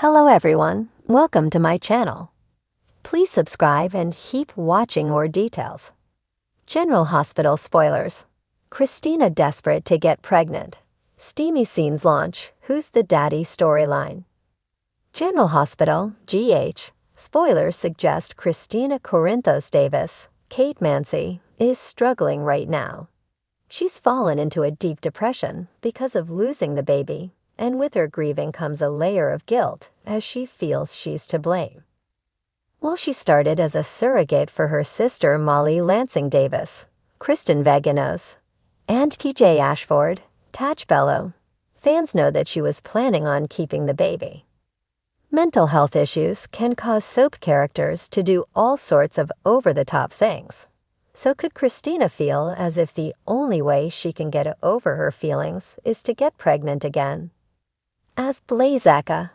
Hello everyone, welcome to my channel. Please subscribe and keep watching more details. General Hospital spoilers. Kristina desperate to get pregnant. Steamy scenes launch, Who's the Daddy storyline. General Hospital, GH. Spoilers suggest Kristina Corinthos Davis, Kate Mansi, is struggling right now. She's fallen into a deep depression because of losing the baby, and with her grieving comes a layer of guilt as she feels she's to blame. While she started as a surrogate for her sister Molly Lansing Davis, Kristen Vaginos, and TJ Ashford, Tatch Bello, fans know that she was planning on keeping the baby. Mental health issues can cause soap characters to do all sorts of over-the-top things. So could Kristina feel as if the only way she can get over her feelings is to get pregnant again? As Blazeka,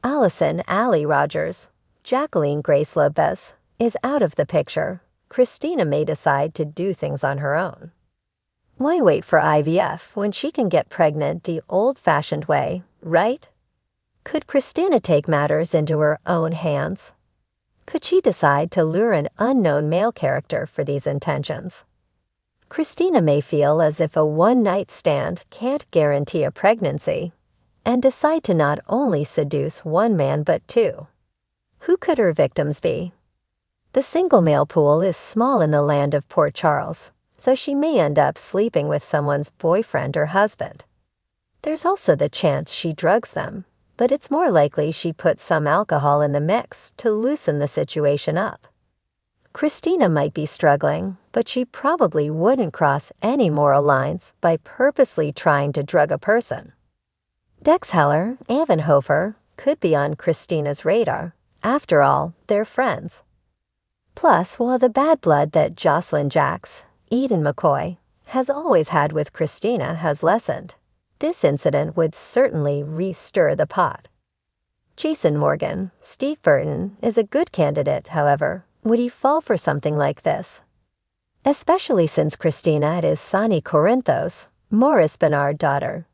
Allison Allie Rogers, Jacqueline Grace Lopez, is out of the picture, Kristina may decide to do things on her own. Why wait for IVF when she can get pregnant the old-fashioned way, right? Could Kristina take matters into her own hands? Could she decide to lure an unknown male character for these intentions? Kristina may feel as if a one-night stand can't guarantee a pregnancy, and decide to not only seduce one man but two. Who could her victims be? The single male pool is small in the land of Port Charles, so she may end up sleeping with someone's boyfriend or husband. There's also the chance she drugs them, but it's more likely she puts some alcohol in the mix to loosen the situation up. Kristina might be struggling, but she probably wouldn't cross any moral lines by purposely trying to drug a person. Dex Heller, Avenhofer, could be on Kristina's radar. After all, they're friends. Plus, while the bad blood that Jocelyn Jacks, Eden McCoy, has always had with Kristina has lessened, this incident would certainly re-stir the pot. Jason Morgan, Steve Burton, is a good candidate, however. Would he fall for something like this? Especially since Kristina is Sonny Corinthos, Morris Bernard daughter.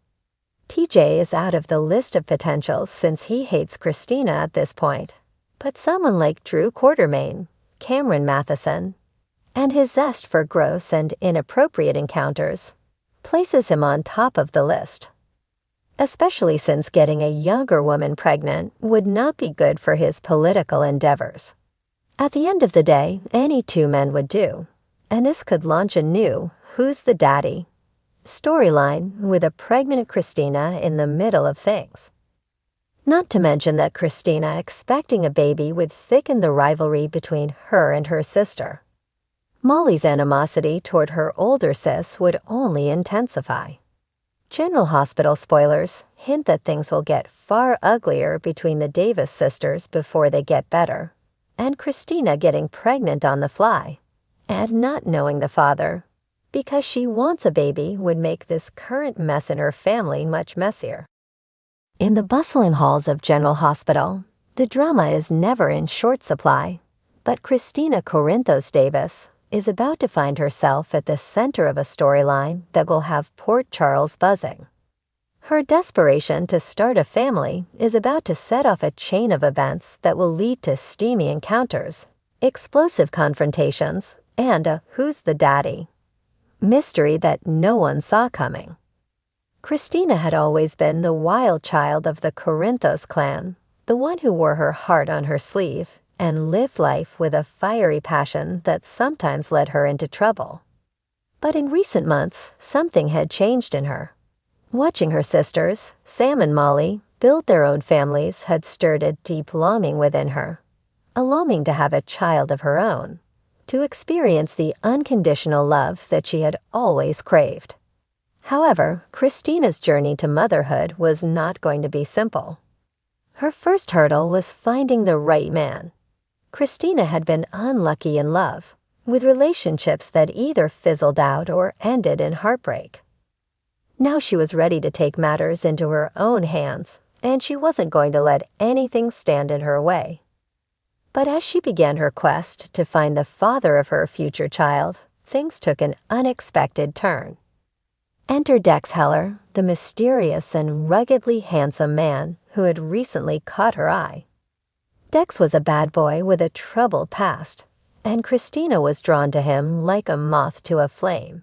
TJ is out of the list of potentials since he hates Kristina at this point, but someone like Drew Quartermain, Cameron Matheson, and his zest for gross and inappropriate encounters places him on top of the list, especially since getting a younger woman pregnant would not be good for his political endeavors. At the end of the day, any two men would do, and this could launch a new Who's the Daddy storyline with a pregnant Kristina in the middle of things. Not to mention that Kristina expecting a baby would thicken the rivalry between her and her sister. Molly's animosity toward her older sis would only intensify. General Hospital spoilers hint that things will get far uglier between the Davis sisters before they get better, and Kristina getting pregnant on the fly, and not knowing the father, because she wants a baby would make this current mess in her family much messier. In the bustling halls of General Hospital, the drama is never in short supply, but Kristina Corinthos Davis is about to find herself at the center of a storyline that will have Port Charles buzzing. Her desperation to start a family is about to set off a chain of events that will lead to steamy encounters, explosive confrontations, and a Who's the Daddy mystery that no one saw coming. Kristina had always been the wild child of the Corinthos clan, the one who wore her heart on her sleeve and lived life with a fiery passion that sometimes led her into trouble. But in recent months, something had changed in her. Watching her sisters, Sam and Molly, build their own families had stirred a deep longing within her, a longing to have a child of her own, to experience the unconditional love that she had always craved. However, Kristina's journey to motherhood was not going to be simple. Her first hurdle was finding the right man. Kristina had been unlucky in love, with relationships that either fizzled out or ended in heartbreak. Now she was ready to take matters into her own hands, and she wasn't going to let anything stand in her way. But as she began her quest to find the father of her future child, things took an unexpected turn. Enter Dex Heller, the mysterious and ruggedly handsome man who had recently caught her eye. Dex was a bad boy with a troubled past, and Kristina was drawn to him like a moth to a flame.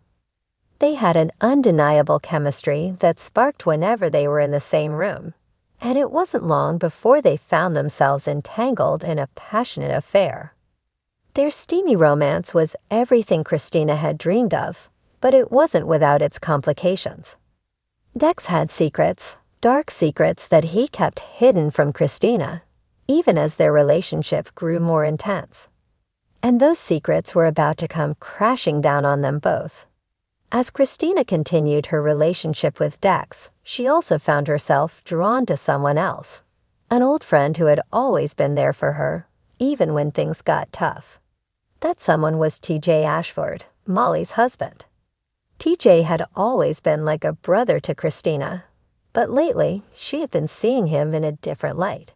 They had an undeniable chemistry that sparked whenever they were in the same room, and it wasn't long before they found themselves entangled in a passionate affair. Their steamy romance was everything Kristina had dreamed of, but it wasn't without its complications. Dex had secrets, dark secrets that he kept hidden from Kristina, even as their relationship grew more intense. And those secrets were about to come crashing down on them both. As Kristina continued her relationship with Dex, she also found herself drawn to someone else, an old friend who had always been there for her, even when things got tough. That someone was TJ Ashford, Molly's husband. TJ had always been like a brother to Kristina, but lately she had been seeing him in a different light.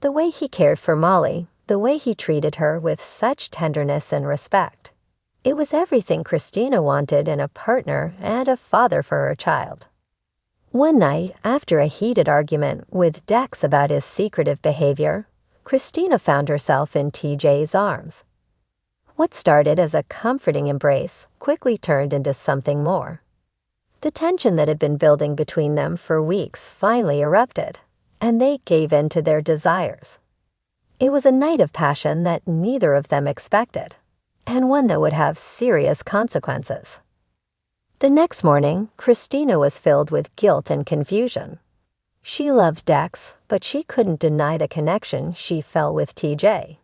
The way he cared for Molly, the way he treated her with such tenderness and respect. It was everything Kristina wanted in a partner and a father for her child. One night, after a heated argument with Dex about his secretive behavior, Kristina found herself in TJ's arms. What started as a comforting embrace quickly turned into something more. The tension that had been building between them for weeks finally erupted, and they gave in to their desires. It was a night of passion that neither of them expected, and one that would have serious consequences. The next morning, Kristina was filled with guilt and confusion. She loved Dex, but she couldn't deny the connection she felt with TJ.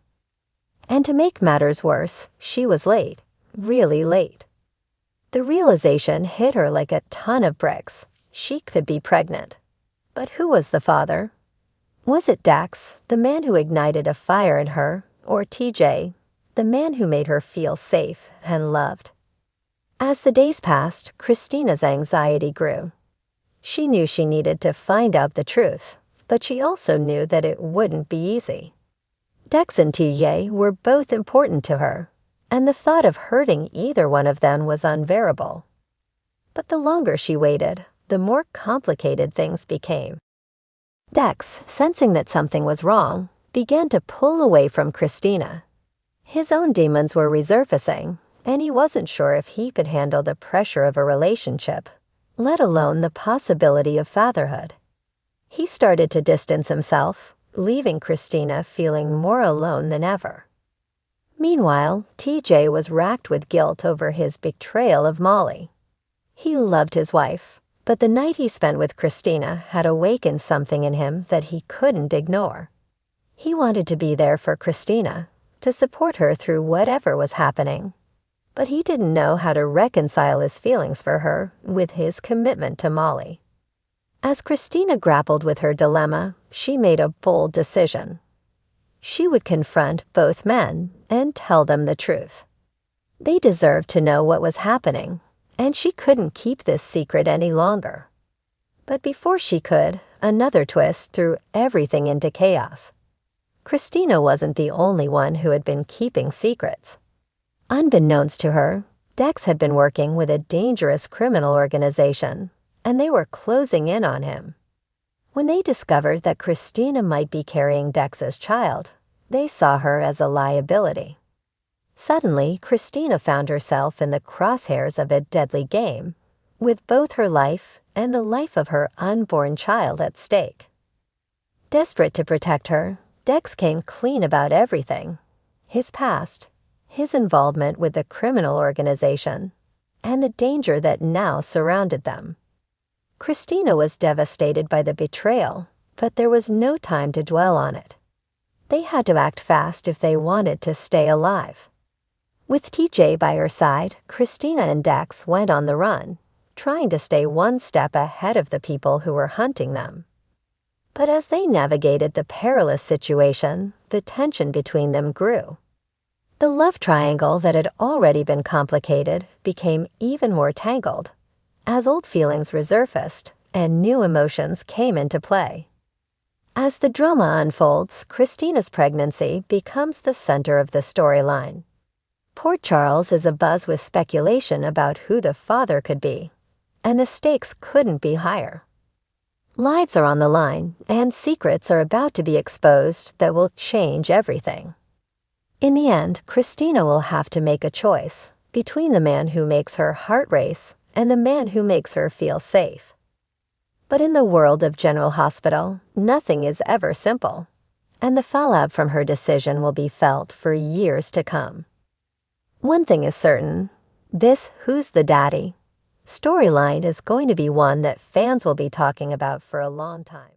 And to make matters worse, she was late, really late. The realization hit her like a ton of bricks. She could be pregnant. But who was the father? Was it Dex, the man who ignited a fire in her, or TJ, the man who made her feel safe and loved? As the days passed, Kristina's anxiety grew. She knew she needed to find out the truth, but she also knew that it wouldn't be easy. Dex and TJ were both important to her, and the thought of hurting either one of them was unbearable. But the longer she waited, the more complicated things became. Dex, sensing that something was wrong, began to pull away from Kristina. His own demons were resurfacing, and he wasn't sure if he could handle the pressure of a relationship, let alone the possibility of fatherhood. He started to distance himself, leaving Kristina feeling more alone than ever. Meanwhile, TJ was racked with guilt over his betrayal of Molly. He loved his wife, but the night he spent with Kristina had awakened something in him that he couldn't ignore. He wanted to be there for Kristina, to support her through whatever was happening, but he didn't know how to reconcile his feelings for her with his commitment to Molly. As Kristina grappled with her dilemma, she made a bold decision. She would confront both men and tell them the truth. They deserved to know what was happening, and she couldn't keep this secret any longer. But before she could, another twist threw everything into chaos. Kristina wasn't the only one who had been keeping secrets. Unbeknownst to her, Dex had been working with a dangerous criminal organization, and they were closing in on him. When they discovered that Kristina might be carrying Dex's child, they saw her as a liability. Suddenly, Kristina found herself in the crosshairs of a deadly game, with both her life and the life of her unborn child at stake. Desperate to protect her, Dex came clean about everything: his past, his involvement with the criminal organization, and the danger that now surrounded them. Kristina was devastated by the betrayal, but there was no time to dwell on it. They had to act fast if they wanted to stay alive. With TJ by her side, Kristina and Dex went on the run, trying to stay one step ahead of the people who were hunting them. But as they navigated the perilous situation, the tension between them grew. The love triangle that had already been complicated became even more tangled, as old feelings resurfaced and new emotions came into play. As the drama unfolds, Kristina's pregnancy becomes the center of the storyline. Port Charles is abuzz with speculation about who the father could be, and the stakes couldn't be higher. Lives are on the line, and secrets are about to be exposed that will change everything. In the end, Kristina will have to make a choice between the man who makes her heart race and the man who makes her feel safe. But in the world of General Hospital, nothing is ever simple, and the fallout from her decision will be felt for years to come. One thing is certain, this Who's the Daddy storyline is going to be one that fans will be talking about for a long time.